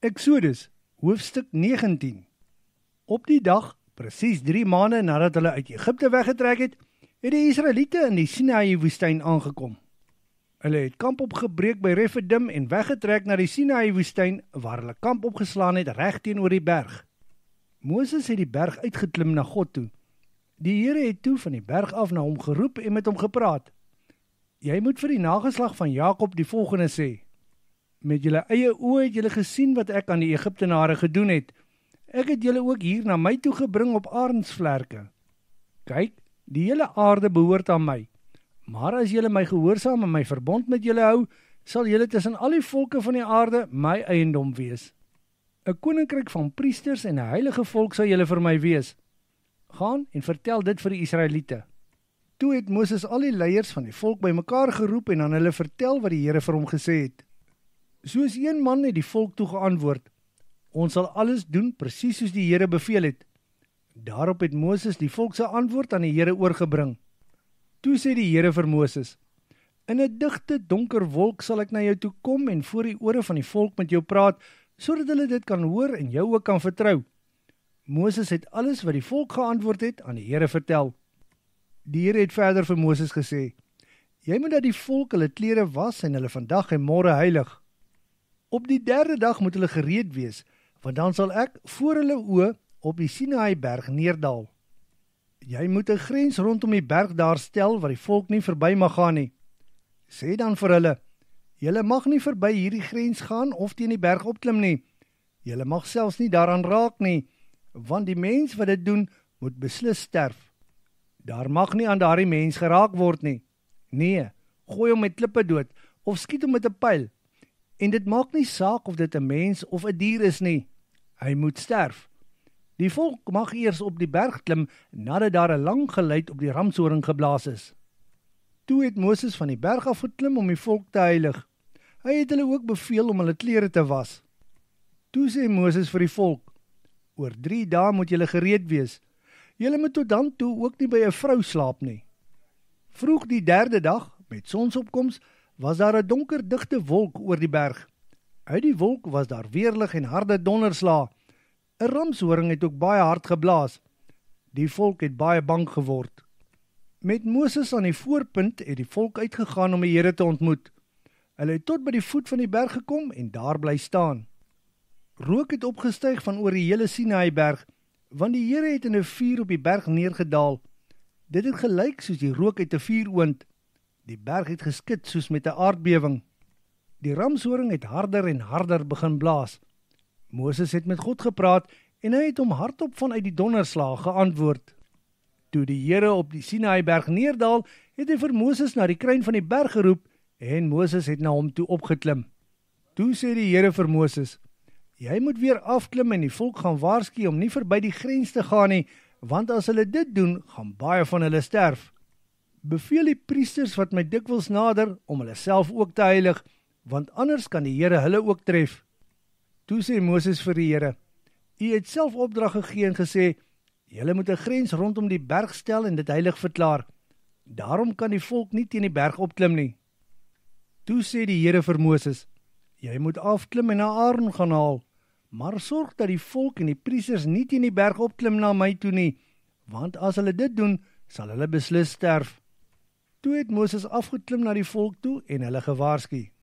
Exodus, hoofstuk 19. Op die dag, presies 3 maande nadat hulle uit Egipte weggetrek het, het die Israeliete in die Sinaï-woestyn aangekom. Hulle het kamp opgebreek by Refidim en weggetrek na die Sinaï-woestyn, waar hulle kamp opgeslaan het reg teenoor die berg. Moses het die berg uitgeklim na God toe. Die Here het toe van die berg af na hom geroep en met hom gepraat. Jy moet vir die nageslag van Jakob die volgende sê: Met julle eie oë het julle gesien wat ek aan die Egiptenare gedoen het. Ek het julle ook hier na my toe gebring op arensvlerke. Kyk, die hele aarde behoort aan my. Maar as julle my gehoorsaam en my verbond met julle hou, sal julle tussen al die volke van die aarde my eiendom wees. 'n Koninkryk van priesters en 'n heilige volk sal julle vir my wees. Gaan en vertel dit vir die Israeliete. Toe het Moses al die leiers van die volk bymekaar geroep en aan hulle vertel wat die Here vir hom gesê het. Soos een man het die volk toe geantwoord: Ons sal alles doen presies soos die Here beveel het. Daarop het Moses die volk se antwoord aan die Here oorgebring. Toe sê die Here vir Moses: In 'n digte donker wolk sal ek na jou toe kom en voor die ore van die volk met jou praat, sodat hulle dit kan hoor en jou ook kan vertrou. Moses het alles wat die volk geantwoord het aan die Here vertel. Die Here het verder vir Moses gesê: Jy moet dat die volk hulle klere was en hulle vandag en môre heilig. Op die 3de dag moet hulle gereed wees, want dan sal ek voor hulle oë op die Sinaïberg neerdal. Jy moet 'n grens rondom die berg daar stel waar die volk nie verby mag gaan nie. Sê dan vir hulle: Julle mag nie verby hierdie grens gaan of teen die berg opklim nie. Julle mag selfs nie daaraan raak nie, want die mens wat dit doen, moet beslis sterf. Daar mag nie aan daardie mens geraak word nie. Nee, gooi hom met klippe dood of skiet hom met 'n pyl. En dit maak nie saak of dit 'n mens of 'n dier is nie. Hy moet sterf. Die volk mag eers op die berg klim nadat daar 'n lang geluid op die ramshoring geblaas is. Toe het Moses van die berg af geklim om die volk te heilig. Hy het hulle ook beveel om hulle klere te was. Toe sê Moses vir die volk: Oor 3 dae moet julle gereed wees. Julle moet tot dan toe ook nie by 'n vrou slaap nie. Vroeg die 3de dag, met sonsopkoms, was daar 'n donker digte wolk oor die berg. Uit die wolk was daar weerlig en harde donderslae. 'n Ramshoring het ook baie hard geblaas. Die volk het baie bang geword. Met Moses aan die voorpunt het die volk uitgegaan om die Here te ontmoet. Hulle het tot by die voet van die berg gekom en daar bly staan. Rook het opgestyg van oor die hele Sinaïberg, want die Here het in 'n vuur op die berg neergedaal. Dit het gelyk soos die rook uit 'n vuuroond. Die berg het geskud soos met 'n aardbewing. Die ramshoring het harder en harder begin blaas. Moses het met God gepraat en hy het hom hardop vanuit die donderslag geantwoord. Toe die Here op die Sinaïberg neerdal, het hy vir Moses na die kruin van die berg geroep en Moses het na hom toe opgeklim. Toe sê die Here vir Moses: Jy moet weer afklim en die volk gaan waarsku om nie verby die grens te gaan nie, want as hulle dit doen, gaan baie van hulle sterf. Beveel die priesters wat my dikwels nader om hulle self ook te heilig, want anders kan die Here hulle ook tref. Toe sê Moses vir die Here: U het self opdrag gegee en gesê: Julle moet 'n grens rondom die berg stel en dit heilig verklaar. Daarom kan die volk nie teen die berg opklim nie. Toe sê die Here vir Moses: Jy moet afklim en na Aaron gaan haal, maar sorg dat die volk en die priesters nie teen die berg opklim na my toe nie, want as hulle dit doen, sal hulle beslis sterf. Toe het Moses afgeklim na die volk toe en hulle gewaarsku.